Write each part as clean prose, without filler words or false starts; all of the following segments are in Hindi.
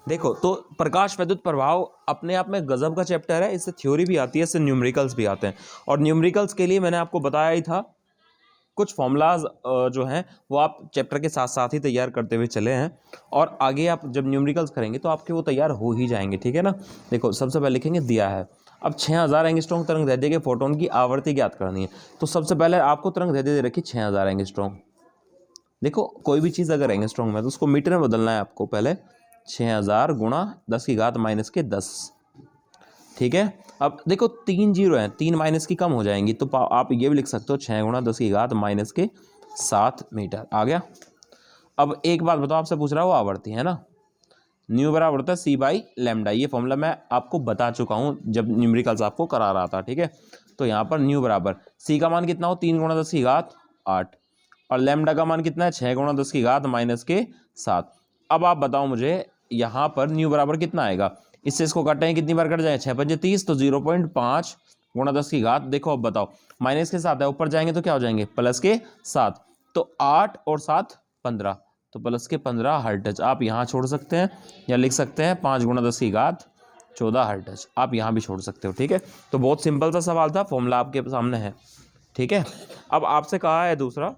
देखो तो प्रकाश वैद्युत प्रभाव अपने आप में गजब का चैप्टर है, इससे थ्योरी भी आती है, इससे न्यूमेरिकल्स भी आते हैं। और न्यूमेरिकल्स के लिए मैंने आपको बताया ही था, कुछ फॉर्मूलाज जो हैं वो आप चैप्टर के साथ साथ ही तैयार करते हुए चले हैं, और आगे आप जब न्यूमेरिकल्स करेंगे तो आपके वो तैयार हो ही जाएंगे, ठीक है ना। देखो सबसे पहले लिखेंगे दिया है, अब 6000 एंगस्ट्रॉम तरंग दैर्ध्य के फोटोन की आवर्ती ज्ञात करनी है। तो सबसे पहले आपको तरंग दैर्ध्य दे रखी 6000 एंगस्ट्रॉम। देखो कोई भी चीज़ अगर एंगस्ट्रॉम में तो उसको मीटर में बदलना है आपको पहले, 6000 गुणा 10 की घात माइनस के 10, ठीक है। अब देखो 3 जीरो हैं, 3 माइनस की कम हो जाएंगी, तो आप ये भी लिख सकते हो 6 गुणा 10 की घात माइनस के 7 मीटर आ गया। अब एक बात बताओ, आपसे पूछ रहा है वो आवर्ती है ना, न्यू बराबर होता है सी बाई लैम्डा। ये फॉर्मूला मैं आपको बता चुका हूँ जब न्यूमेरिकल्स आपको करा रहा था, ठीक है। तो यहाँ पर न्यू बराबर सी का मान कितना हो, 3 गुणा 10 की घात 8, और लैम्डा का मान कितना है, 6 गुणा 10 की घात माइनस के 7। अब आप बताओ मुझे यहाँ पर न्यू बराबर कितना आएगा, इससे इसको काटेंगे कितनी बार कट जाए, 6 पंजे 30, तो 0.5 गुणा 10 की घात। देखो अब बताओ माइनस के 7 है, ऊपर जाएंगे तो क्या हो जाएंगे, प्लस के 7, तो 8 और 7 15, तो प्लस के 15 हर्ट्ज आप यहाँ छोड़ सकते हैं, या लिख सकते हैं 5 गुणा 10 की घात 14 हर्ट्ज, आप यहाँ भी छोड़ सकते हो, ठीक है। तो बहुत सिंपल सा सवाल था, फॉर्मूला आपके सामने है, ठीक है। अब आपसे कहा है दूसरा,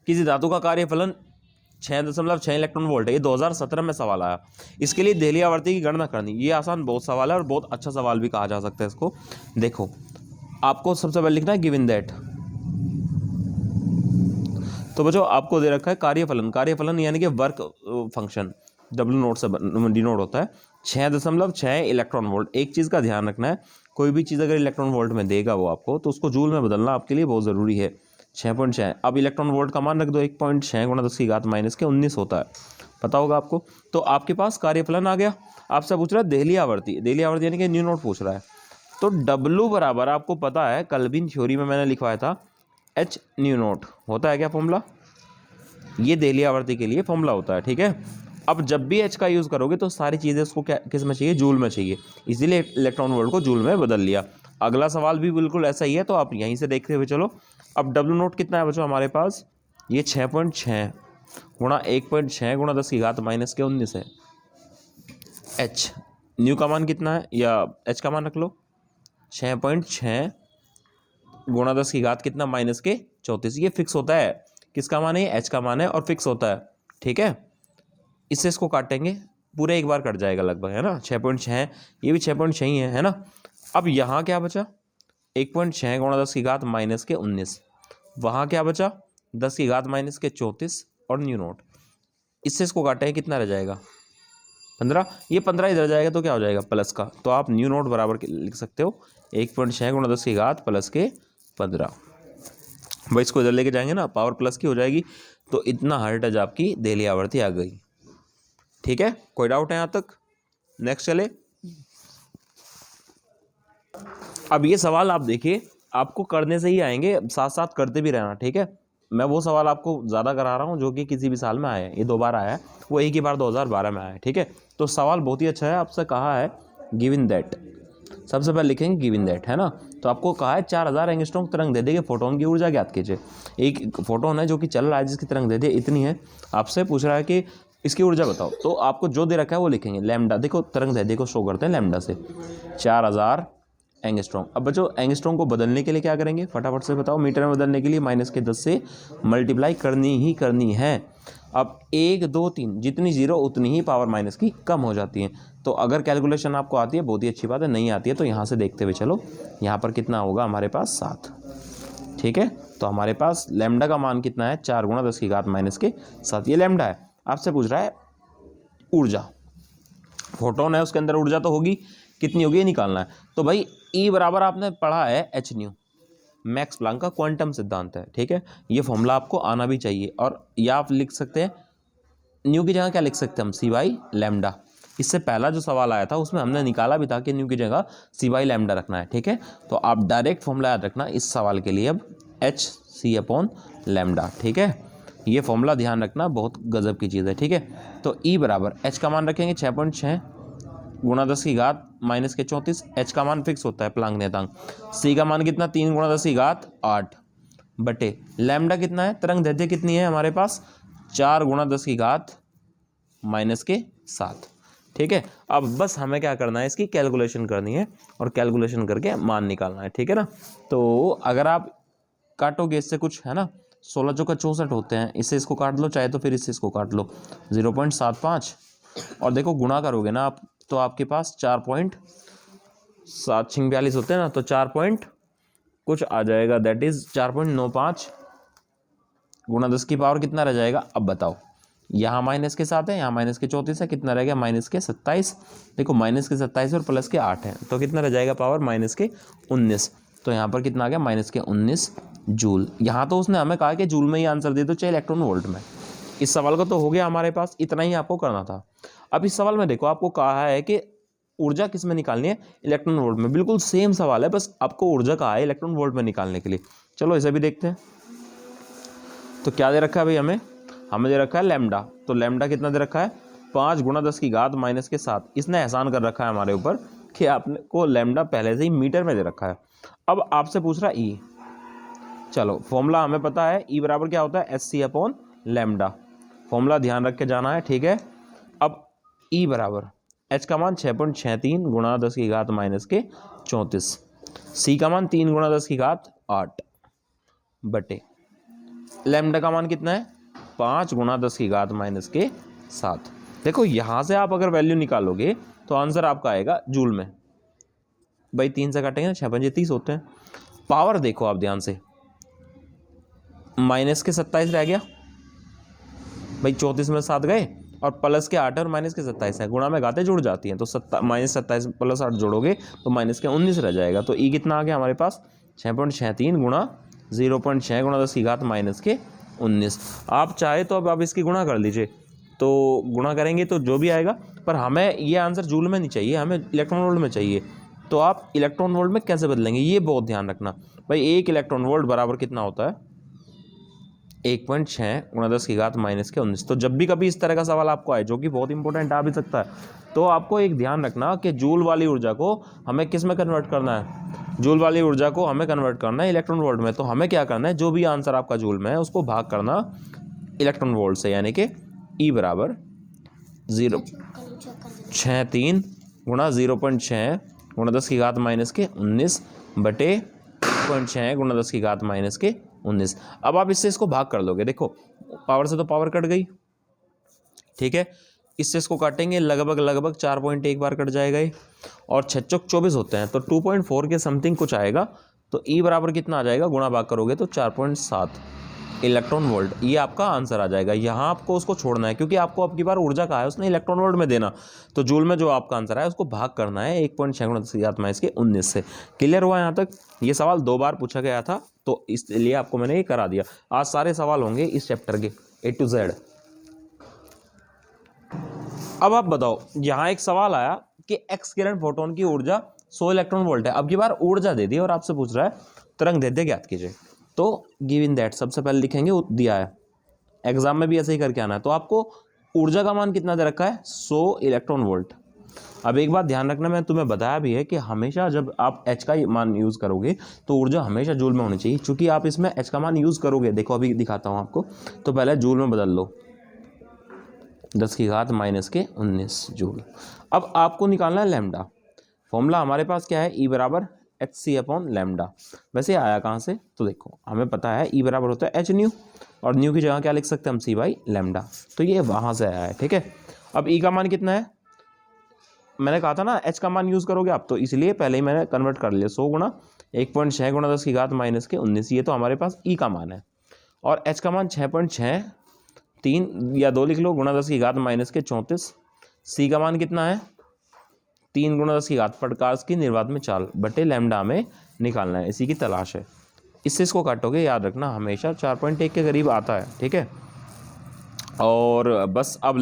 किसी धातु का कार्यफलन 6.6 इलेक्ट्रॉन वोल्ट है, ये 2017 में सवाल आया। इसके लिए देहली आवर्ती की गणना करनी, ये आसान बहुत सवाल है और बहुत अच्छा सवाल भी कहा जा सकता है इसको। देखो आपको सबसे पहले लिखना है गिवन दैट, तो बच्चों आपको दे रखा है कार्यफलन, कार्यफलन यानी कि वर्क फंक्शन, डब्ल्यू नोट से डिनोट होता है, 6.6 इलेक्ट्रॉन वोल्ट। एक चीज़ का ध्यान रखना है, कोई भी चीज़ अगर इलेक्ट्रॉन वोल्ट में देगा वो आपको, तो उसको जूल में बदलना आपके लिए बहुत ज़रूरी है। 6.6, अब इलेक्ट्रॉन वोल्ट का मान रख दो, 1.6 गुणा 10 की घात माइनस के 19 होता है, पता होगा आपको। तो आपके पास कार्यफलन आ गया। आपसे पूछ रहा है देहली आवर्ती, देहली आवर्ती यानी कि न्यू नोट पूछ रहा है, तो डब्लू बराबर आपको पता है, कल भी थ्योरी में मैंने लिखवाया था, एच न्यू नोट होता है क्या फॉर्मूला, ये देहली आवर्ती के लिए फॉर्मूला होता है, ठीक है। अब जब भी एच का यूज़ करोगे तो सारी चीज़ें उसको क्या किस में चाहिए, जूल में चाहिए, इसीलिए इलेक्ट्रॉन वोल्ट को जूल में बदल लिया। अगला सवाल भी बिल्कुल ऐसा ही है, तो आप यहीं से देखते हुए चलो। अब डब्ल्यू नोट कितना है बच्चों हमारे पास, ये 6.6 गुणा 1.6 गुणा 10 की घात माइनस के 19 है। एच न्यू का मान कितना है, या एच का मान रख लो, 6.6 गुणा 10 की घात कितना माइनस के 34, ये फिक्स होता है, किसका मान है, एच का मान है और फिक्स होता है, ठीक है। इससे इसको काटेंगे, पूरे एक बार कट जाएगा लगभग, है ना, 6.6, ये भी 6.6 ही है ना। अब यहाँ क्या बचा, 1.6 गुणा 10 की घात माइनस के 19, वहाँ क्या बचा 10 की घात माइनस के 34 और न्यू नोट, इससे इसको काटेंगे कितना रह जाएगा 15, ये 15 इधर जाएगा तो क्या हो जाएगा प्लस का, तो आप न्यू नोट बराबर लिख सकते हो 1.6 गुणा 10 की घात प्लस के 15। भाई इसको इधर लेके जाएंगे ना, पावर प्लस की हो जाएगी, तो इतना हर्ट्ज आपकी देहली आवर्ती आ गई, ठीक है। कोई डाउट है यहाँ तक, नेक्स्ट चले। अब ये सवाल आप देखिए, आपको करने से ही आएंगे, साथ साथ करते भी रहना, ठीक है। मैं वो सवाल आपको ज़्यादा करा रहा हूँ जो कि किसी भी साल में आया है, ये 2 बार आया है, वो एक ही बार 2012 में आया है, ठीक है। तो सवाल बहुत ही अच्छा है, आपसे कहा है गिवन दैट, सबसे पहले लिखेंगे गिवन दैट, है ना। तो आपको कहा है 4000 एंगस्ट्रॉम तरंग दैर्ध्य के फोटोन की ऊर्जा ज्ञात कीजिए। एक फोटोन है जो कि चल रहा है, जिसकी तरंग दैर्ध्य इतनी है, आपसे पूछ रहा है कि इसकी ऊर्जा बताओ, तो आपको जो दे रखा है वो लिखेंगे, लैम्डा, देखो तरंग दैर्ध्य को शो करते हैं लैम्डा से, 4000 एंगस्ट्रॉम। अब बच्चों एंगस्ट्रॉम को बदलने के लिए क्या करेंगे, फटाफट से बताओ, मीटर में बदलने के लिए माइनस के 10 से मल्टीप्लाई करनी ही करनी है। अब 1 2 3 जितनी जीरो उतनी ही पावर माइनस की कम हो जाती है। तो अगर कैलकुलेशन आपको आती है बहुत ही अच्छी बात है, नहीं आती है तो यहाँ से देखते हुए चलो, यहाँ पर कितना होगा हमारे पास 7, ठीक है। तो हमारे पास लैम्डा का मान कितना है, 4 गुणा 10 की घात माइनस के 7, ये लैम्डा है। आपसे पूछ रहा है ऊर्जा, फोटोन है उसके अंदर ऊर्जा तो होगी, कितनी होगी ये निकालना है। तो भाई ई बराबर आपने पढ़ा है एच न्यू, मैक्स प्लांक का क्वांटम सिद्धांत है, ठीक है। ये फॉर्मूला आपको आना भी चाहिए, और या आप लिख सकते हैं न्यू की जगह क्या लिख सकते हैं हम, सी बाई लैम्डा। इससे पहला जो सवाल आया था उसमें हमने निकाला भी था कि न्यू की जगह सी बाई लैम्डा रखना है, ठीक है। तो आप डायरेक्ट फॉर्मूला याद रखना इस सवाल के लिए, अब एच सी अपॉन लैम्डा, ठीक है। ये फॉर्मूला ध्यान रखना, बहुत गजब की चीज़ है, ठीक है। तो ई बराबर एच का मान रखेंगे 6.6 गुणा 10 की घात माइनस के 34, एच का मान फिक्स होता है प्लांक नियतांक, सी का मान कितना 3 गुणा 10 की घात 8 बटे लैम्डा कितना है, तरंग दैर्ध्य कितनी है हमारे पास, 4 गुणा 10 की घात माइनस के 7। ठीक है। अब बस हमें क्या करना है, इसकी कैलकुलेशन करनी है और कैलकुलेशन करके मान निकालना है, ठीक है ना। तो अगर आप काटोगे इससे कुछ, है ना, 16 चौका 64 होते हैं, इससे इसको काट लो, चाहे तो फिर इससे इसको काट लो, 0.75 और देखो गुणा करोगे ना आप तो आपके पास 4.742 होते हैं ना, तो 4 पॉइंट कुछ आ जाएगा, दैट इज 4.95 गुणा 10 की पावर कितना रह जाएगा। अब बताओ, यहाँ माइनस के साथ है, यहाँ माइनस के 34 है, कितना रह गया, माइनस के 27। देखो माइनस के 27 और प्लस के 8 है, तो कितना रह जाएगा पावर, माइनस के 19। तो यहाँ पर कितना आ गया, माइनस के 19 जूल। यहाँ तो उसने हमें कहा कि जूल में ही आंसर दे दो, चाहे इलेक्ट्रॉन वोल्ट में। इस सवाल का तो हो गया हमारे पास, इतना ही आपको करना था। अब इस सवाल में देखो आपको कहा है कि ऊर्जा किस में निकालनी है, इलेक्ट्रॉन वोल्ट में। बिल्कुल सेम सवाल है, बस आपको ऊर्जा कहा है इलेक्ट्रॉन वोल्ट में निकालने के लिए। चलो इसे भी देखते हैं। तो क्या दे रखा है भाई, हमें दे रखा है लैम्डा। तो लैम्डा कितना दे रखा है, 5 गुणा 10 की घात माइनस के 7। इसने एहसान कर रखा है हमारे ऊपर कि आपने को लैम्डा पहले से ही मीटर में दे रखा है। अब आपसे पूछ रहा है ई। चलो फॉर्मूला हमें पता है, ई बराबर क्या होता है, SC अपॉन लैम्डा। फॉर्मूला ध्यान रख के जाना है, ठीक है। अब ई बराबर एच का मान 6.63 गुणा 10 की घात माइनस के 34, सी का मान 3 गुणा 10 की घात 8 बटे लैम्डा का मान कितना है, 5 गुणा 10 की घात माइनस के 7। देखो यहाँ से आप अगर वैल्यू निकालोगे तो आंसर आपका आएगा जूल में। भाई 3 से काटेंगे ना, 6 पंजे 30 होते हैं। पावर देखो आप ध्यान से, माइनस के 27 रह गया भाई, 34 में 7 गए और प्लस के 8 और माइनस के 27 है, गुणा में घातें जुड़ जाती हैं, तो माइनस 27 प्लस 8 जोड़ोगे तो माइनस के 19 रह जाएगा। तो ई कितना आ गया हमारे पास, 6.63 गुणा 0.6 गुणा 10 की घात माइनस के 19। आप चाहे तो अब आप इसकी गुणा कर लीजिए, तो गुणा करेंगे तो जो भी आएगा, पर हमें ये आंसर जूल में नहीं चाहिए, हमें इलेक्ट्रॉन वोल्ट में चाहिए। तो आप इलेक्ट्रॉन वोल्ट में कैसे बदलेंगे, ये बहुत ध्यान रखना भाई। 1 इलेक्ट्रॉन वोल्ट बराबर कितना होता है, 1.6 गुणा 10 की घात माइनस के 19। तो जब भी कभी इस तरह का सवाल आपको आए, जो कि बहुत इंपॉर्टेंट आ भी सकता है, तो आपको एक ध्यान रखना कि जूल वाली ऊर्जा को हमें किस में कन्वर्ट करना है, जूल वाली ऊर्जा को हमें कन्वर्ट करना है इलेक्ट्रॉन वोल्ट में। तो हमें क्या करना है, जो भी आंसर आपका जूल में है उसको भाग करना इलेक्ट्रॉन वोल्ट से, यानी कि ई बराबर 0.63 गुणा 0.6 गुणा 10 की घात माइनस के 19 बटे 0.6 गुणा 10 की घात माइनस के 19। अब आप इससे इसको भाग कर लोगे, देखो पावर से तो पावर कट गई, ठीक है। इससे इसको काटेंगे लगभग 4.1 बार कट जाएगा ये, और 6 चौक 24 होते हैं, तो 2.4 के समथिंग कुछ आएगा। तो ई बराबर कितना आ जाएगा, गुणा भाग करोगे तो 4.7 इलेक्ट्रॉन वोल्ट, ये आपका आंसर आ जाएगा। यहाँ आपको उसको छोड़ना है, क्योंकि आपको अब की बार ऊर्जा कहा है उसने इलेक्ट्रॉन वोल्ट में देना, तो जूल में जो आपका आंसर है उसको भाग करना है 1.6 गुणा 10 की घात माइनस के 19 से। क्लियर हुआ यहाँ तक। ये सवाल 2 बार पूछा गया था, तो इसलिए आपको मैंने ये करा दिया। आज सारे सवाल होंगे इस चैप्टर के A to Z। अब आप बताओ, यहाँ एक सवाल आया कि एक्स किरण फोटोन की ऊर्जा 100 इलेक्ट्रॉन वोल्ट है। अब की बार ऊर्जा दे दी और आपसे पूछ रहा है तरंग दैर्ध्य ज्ञात कीजिए। तो गिव इन दैट सबसे पहले लिखेंगे, दिया है, एग्जाम में भी ऐसे ही करके आना है। तो आपको ऊर्जा का मान कितना दे रखा है, 100 इलेक्ट्रॉन वोल्ट। अब एक बात ध्यान रखना, मैं तुम्हें बताया भी है कि हमेशा जब आप एच का मान यूज़ करोगे तो ऊर्जा हमेशा जूल में होनी चाहिए, क्योंकि आप इसमें एच का मान यूज़ करोगे। देखो अभी दिखाता हूँ आपको, तो पहले जूल में बदल लो, 10 की घात माइनस के 19 जूल। अब आपको निकालना है लैम्डा। फॉर्मूला हमारे पास क्या है, ई बराबर HC अपॉन लैम्डा। वैसे आया कहाँ से, तो देखो हमें पता है ई बराबर होता है एच न्यू, और न्यू की जगह क्या लिख सकते हैं हम, C बाई लैम्डा। तो ये वहाँ से आया है, ठीक है। अब ई का मान कितना है, मैंने कहा था ना एच का मान यूज़ करोगे आप, तो इसलिए पहले ही मैंने कन्वर्ट कर लिया, 100 गुणा 1.6 गुणा 10 की घात माइनस के 19। ये तो हमारे पास ई का मान है, और एच का मान 6.6, 3 या 2 लिख लो, गुणा 10 की घात माइनस के 34। सी का मान कितना है, 3 गुणा 10 की घात प्रकाश की निर्वात में चाल बटे लैम्डा में निकालना है, इसी की तलाश है। इससे इसको काटोगे, याद रखना हमेशा 4.1 के करीब आता है, ठीक है। और बस अब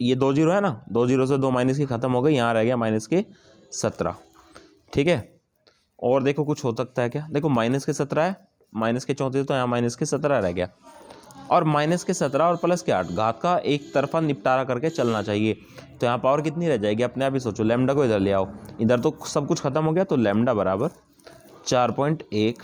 ये 2 जीरो है ना, 2 जीरो से 2 माइनस की खत्म हो गई, यहाँ रह गया माइनस के 17, ठीक है। और देखो कुछ हो सकता है क्या, देखो माइनस के 17 है, माइनस के 34, तो यहाँ माइनस के 17 रह गया, और माइनस के 17 और प्लस के 8 घात का एक तरफा निपटारा करके चलना चाहिए। तो यहाँ पावर कितनी रह जाएगी, अपने आप ही सोचो। लैम्डा को इधर ले आओ, इधर तो सब कुछ खत्म हो गया, तो लैम्डा बराबर 4.1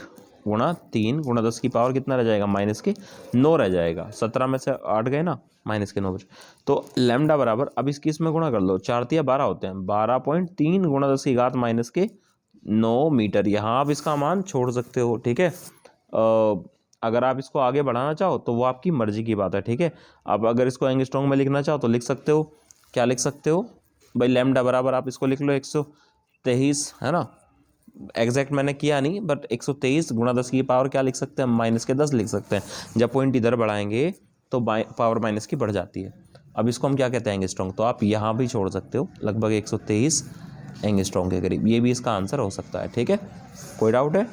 गुणा 3 गुणा 10 की पावर कितना रह जाएगा, माइनस के 9 रह जाएगा। 17 में से 8 गए ना, माइनस के 9 बचे। तो लैम्डा बराबर, अब इसकी इसमें गुणा कर लो, 4 तिया 12 होते हैं, 12.3 गुणा 10 की घात माइनस के 9 मीटर। यहाँ आप इसका मान छोड़ सकते हो, ठीक है। अगर आप इसको आगे बढ़ाना चाहो तो वो आपकी मर्जी की बात है, ठीक है। आप अगर इसको एंगस्ट्रॉन्ग में लिखना चाहो तो लिख सकते हो। क्या लिख सकते हो भाई, लैम्डा बराबर आप इसको लिख लो 123, है ना। एग्जैक्ट मैंने किया नहीं, बट 123 गुणा 10 की पावर क्या लिख सकते हैं, माइनस के 10 लिख सकते हैं। जब पॉइंट इधर बढ़ाएंगे तो पावर माइनस की बढ़ जाती है। अब इसको हम क्या कहते हैं, एंगस्ट्रॉन्ग। तो आप यहाँ भी छोड़ सकते हो, लगभग 123 एंगस्ट्रॉन्ग के करीब। ये भी इसका आंसर हो सकता है, ठीक है। कोई डाउट है?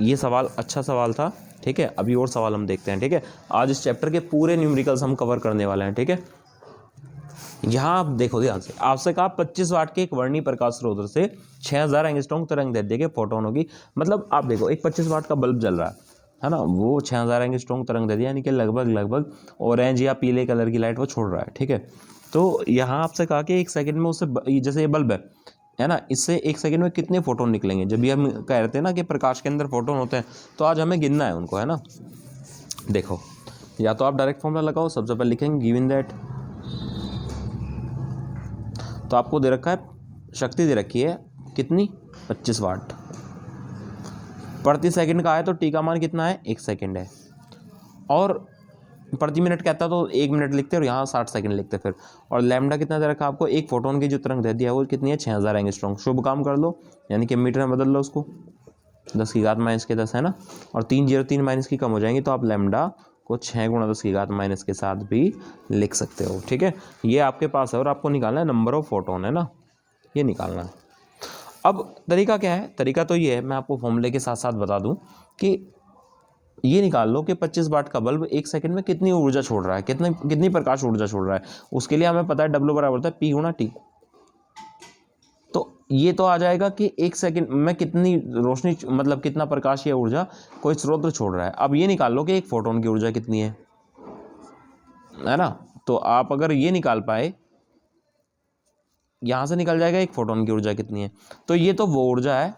ये सवाल अच्छा सवाल था, ठीक है। अभी और सवाल हम देखते हैं, ठीक है। आज इस चैप्टर के पूरे न्यूमेरिकल्स हम कवर करने वाले हैं, ठीक है। यहाँ आप देखो ध्यान से, आपसे कहा 25 वाट के एक वर्णीय प्रकाश स्रोत से 6000 एंगस्ट्रॉन्ग तरंग दैर्ध्य के फोटोनों की, मतलब आप देखो एक 25 वाट का बल्ब जल रहा है ना, वो 6000 एंगस्ट्रॉन्ग तरंग दैर्ध्य यानी कि लगभग ऑरेंज या पीले कलर की लाइट वो छोड़ रहा है, ठीक है। तो यहाँ आपसे कहा कि एक सेकंड में उससे, जैसे ये बल्ब है ना, इससे एक सेकंड में कितने फोटोन निकलेंगे। जब भी हम कह रहे थे ना कि प्रकाश के अंदर फोटोन होते हैं, तो आज हमें गिनना है उनको, है ना। देखो, या तो आप डायरेक्ट फॉर्मूला लगाओ, सबसे पहले लिखेंगे गिवन दैट, तो आपको दे रखा है, शक्ति दे रखी है कितनी, 25 वाट प्रति सेकंड का है। तो टी का मान कितना है, 1 सेकंड है। और प्रति मिनट कहता तो 1 मिनट लिखते और यहाँ 60 सेकंड लिखते फिर। और लैम्डा कितना दे रखा है आपको, एक फोटोन की जो तरंग दैर्ध्य है वो कितनी है, 6000 एंगस्ट्रॉन्ग। शुभ काम कर लो, यानी कि मीटर में बदल लो उसको, 10 की घात माइनस के 10, है ना। और 303 माइनस की कम हो जाएंगी, तो आप लैम्डा को 6 गुणा 10 की घात माइनस के साथ भी लिख सकते हो, ठीक है। ये आपके पास है और आपको निकालना है नंबर ऑफ फोटोन, है ना, ये निकालना है। अब तरीका क्या है, तरीका तो ये है, मैं आपको फॉर्मूले के साथ साथ बता दूं कि ये निकाल लो कि 25 वाट का बल्ब 1 सेकंड में कितनी ऊर्जा छोड़ रहा है, कितनी प्रकाश ऊर्जा छोड़ रहा है। उसके लिए हमें पता है W बराबर होता है P गुणा T। तो ये तो आ जाएगा कि 1 सेकंड में कितनी रोशनी, मतलब कितना प्रकाश या ऊर्जा कोई स्रोत छोड़ रहा है। अब ये निकाल लो कि एक फोटोन की ऊर्जा कितनी है ना। तो आप अगर ये निकाल पाए, यहां से निकल जाएगा एक फोटोन की ऊर्जा कितनी है। तो ये तो वो ऊर्जा है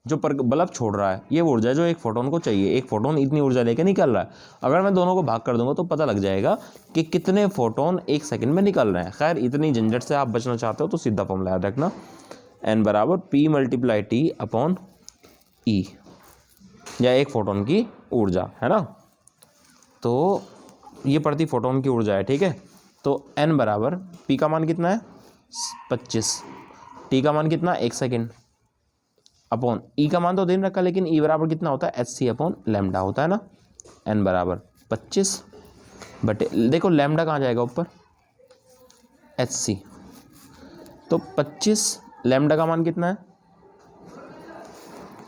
जो बल्ब छोड़ रहा है, ये ऊर्जा जो एक फोटोन को चाहिए। एक फोटोन इतनी ऊर्जा लेके निकल रहा है। अगर मैं दोनों को भाग कर दूंगा तो पता लग जाएगा कि कितने फोटोन 1 सेकंड में निकल रहे हैं। खैर, इतनी झंझट से आप बचना चाहते हो तो सीधा फॉर्मूला याद रखना, N बराबर P multiply T upon E, या एक फोटोन की ऊर्जा, है ना। तो ये प्रति फोटोन की ऊर्जा है, ठीक है। तो N बराबर P का मान कितना है, 25, T का मान कितना, 1 सेकेंड, अपॉन E का मान तो दे रखा, लेकिन E बराबर कितना होता है, HC अपॉन लैम्डा होता है ना। N बराबर 25 बटे, देखो लैम्डा कहाँ जाएगा ऊपर, HC। तो 25, लैम्डा का मान कितना है,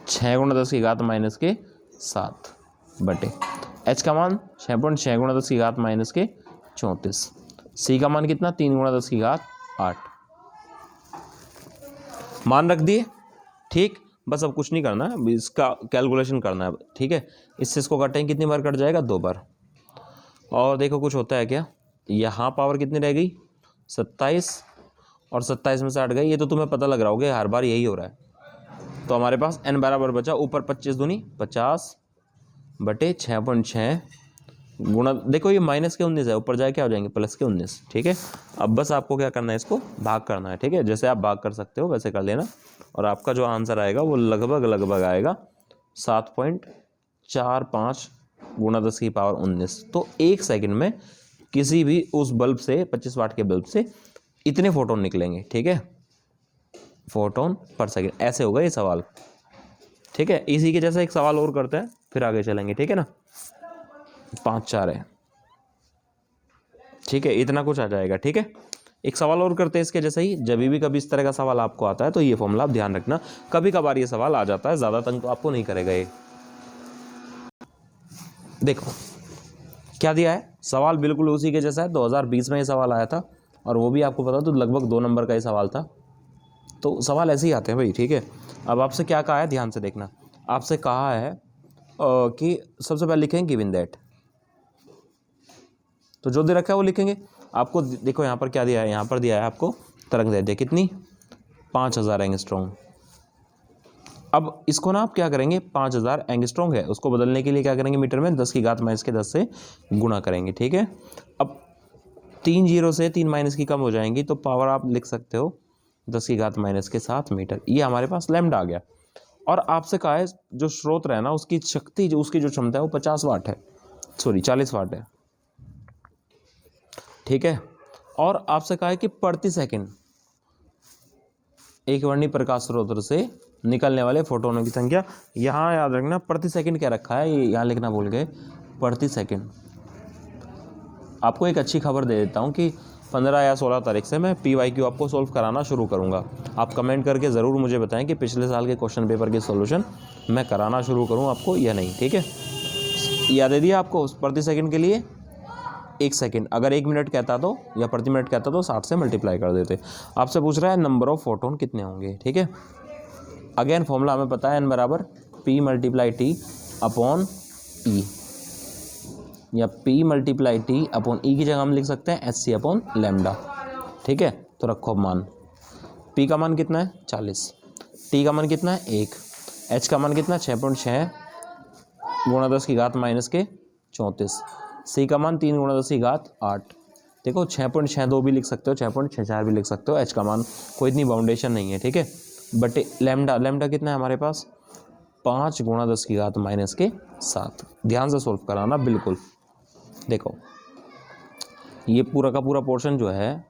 6 गुणा 10 की घात माइनस के 7 बटे H का मान 6.6 गुणा 10 की घात माइनस के 34। C का मान कितना, 3 गुणा 10 की घात 8। मान रख दिए, ठीक। बस अब कुछ नहीं करना है, इसका कैलकुलेशन करना है, ठीक है। इससे इसको काटेंगे, कितनी बार कट जाएगा, 2 बार। और देखो कुछ होता है क्या, यहाँ पावर कितनी रह गई, 27, और 27 में से 8 गई। ये तो तुम्हें पता लग रहा होगा, हर बार यही हो रहा है। तो हमारे पास N बराबर बचा, ऊपर 25 दूनी 50 बटे 6.6 गुणा, देखो ये माइनस के 19 है, ऊपर जाए क्या हो जाएंगे, प्लस के 19, ठीक है। अब बस आपको क्या करना है, इसको भाग करना है, ठीक है। जैसे आप भाग कर सकते हो वैसे कर लेना, और आपका जो आंसर आएगा वो लगभग आएगा 7.45 गुणा 10 की पावर 19। तो 1 सेकंड में किसी भी उस बल्ब से, 25 वाट के बल्ब से इतने फोटोन निकलेंगे, ठीक है, फोटोन पर सेकंड। ऐसे होगा ये सवाल, ठीक है। इसी के जैसा एक सवाल और करते हैं, फिर आगे चलेंगे, ठीक है ना। 5-4 है, ठीक है, इतना कुछ आ जाएगा, ठीक है। एक सवाल और करते हैं इसके जैसे ही। जब भी कभी इस तरह का सवाल आपको आता है तो ये फॉर्मूला आप ध्यान रखना, कभी कभार ये सवाल आ जाता है, ज्यादा तंग तो आपको नहीं करेगा ये। देखो क्या दिया है, सवाल बिल्कुल उसी के जैसा है, 2020 में ये सवाल आया था, और वो भी आपको पता तो लगभग 2 नंबर का ही सवाल था। तो सवाल ऐसे ही आते हैं भाई, ठीक है। अब आपसे क्या कहा है, ध्यान से देखना। आपसे कहा है कि सबसे पहले लिखेंगे गिवन दैट, तो जो दे रखा है वो लिखेंगे। आपको देखो यहाँ पर क्या दिया है, यहाँ पर दिया है आपको तरंग दैर्ध्य कितनी, 5000 एंगस्ट्रॉम, अब इसको ना आप क्या करेंगे, 5000 एंगस्ट्रॉम है, उसको बदलने के लिए क्या करेंगे, मीटर में 10 की घात माइनस के 10 से गुणा करेंगे, ठीक है। अब 3 जीरो से 3 माइनस की कम हो जाएंगी, तो पावर आप लिख सकते हो 10 की घात माइनस के 7 मीटर। ये हमारे पास लैम्डा आ गया। और आपसे कहा है जो स्रोत है ना, उसकी शक्ति, जो उसकी जो क्षमता है वो 50 वाट है, सॉरी 40 वाट है, ठीक है। और आपसे कहा है कि प्रति सेकंड एक वर्णी प्रकाश स्रोत से निकलने वाले फोटोनों की संख्या, यहाँ याद रखना प्रति सेकंड क्या रखा है, ये यहाँ लिखना भूल गए, प्रति सेकंड। आपको एक अच्छी खबर दे देता हूँ कि 15 या 16 तारीख से मैं PYQ आपको सोल्व कराना शुरू करूँगा। आप कमेंट करके ज़रूर मुझे बताएं कि पिछले साल के क्वेश्चन पेपर के सॉल्यूशन मैं कराना शुरू करूँ आपको या नहीं, ठीक है। याद दे दिया आपको, प्रति सेकंड के लिए 1 सेकंड, अगर 1 मिनट कहता तो या प्रति मिनट कहता तो 60 से मल्टीप्लाई कर देते। आपसे पूछ रहा है नंबर ऑफ फोटोन कितने होंगे, ठीक है। अगेन फॉर्मूला हमें पता है, n बराबर P multiply T upon E, या P multiply T upon E की जगह हम लिख सकते हैं HC अपॉन लैम्डा, ठीक है। तो रखो मान, P का मान कितना है 40, T का मान कितना है 1, H का मान कितना है 6.6 गुणा 10 की घात माइनस के 34, C का मान 3 गुणा 10 की घात 8। देखो 6.62 भी लिख सकते हो, 6.64 भी लिख सकते हो, H का मान कोई इतनी बाउंडेशन नहीं है, ठीक है। बट लैम्डा कितना है हमारे पास 5 गुणा 10 की घात माइनस के 7। ध्यान से सोल्व कराना बिल्कुल। देखो ये पूरा का पूरा पोर्शन जो है,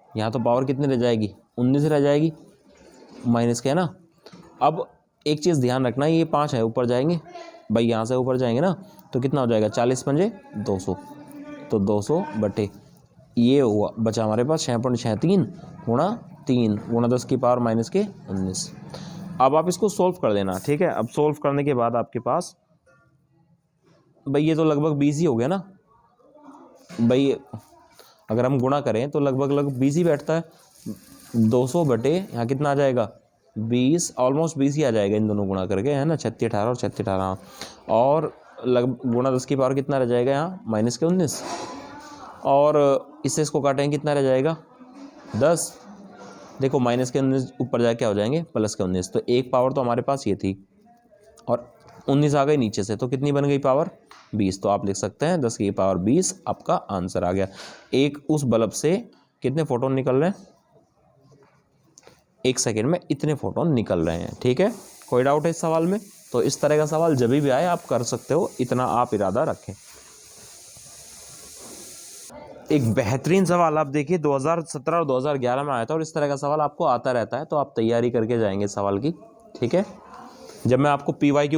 यहाँ तो पावर कितनी रह जाएगी 19 रह जाएगी, माइनस के है ना। अब एक चीज़ ध्यान रखना, ये 5 है, ऊपर जाएंगे भाई, यहाँ से ऊपर जाएंगे ना, तो कितना हो जाएगा 40 पंजे 200, तो 200 बटे ये हुआ बचा हमारे पास 6.63 गुणा 3 गुणा 10 की पावर माइनस के 19। अब आप इसको सोल्व कर देना, ठीक है। अब सोल्व करने के बाद आपके पास भाई ये तो लगभग 20 ही हो गया ना भाई, अगर हम गुणा करें तो लगभग 20 ही बैठता है। 200 बटे यहाँ कितना आ जाएगा 20, ऑलमोस्ट 20 ही आ जाएगा इन दोनों गुणा करके, है ना, 36 18 और 36 18, और लगभग गुणा 10 की पावर कितना रह जाएगा यहाँ माइनस के 19, और इससे इसको काटेंगे कितना रह जाएगा 10। देखो माइनस के 19 ऊपर जाके क्या हो जाएंगे प्लस के 19, तो एक पावर तो हमारे पास ये थी और 19 आ गई नीचे से, तो कितनी बन गई पावर 20। तो आप लिख सकते हैं 10 की पावर 20 आपका आंसर आ गया। एक उस बल्ब से कितने फोटोन निकल रहे हैं, 1 सेकेंड में इतने फोटोन निकल रहे हैं, ठीक है। कोई डाउट है इस सवाल में? तो इस तरह का सवाल जब भी आए आप कर सकते हो, इतना आप इरादा रखें। एक बेहतरीन सवाल आप देखिए 2017 और 2011 में आया था, और इस तरह का सवाल आपको आता रहता है, तो आप तैयारी करके जाएंगे सवाल की, ठीक है। जब मैं आपको PYQ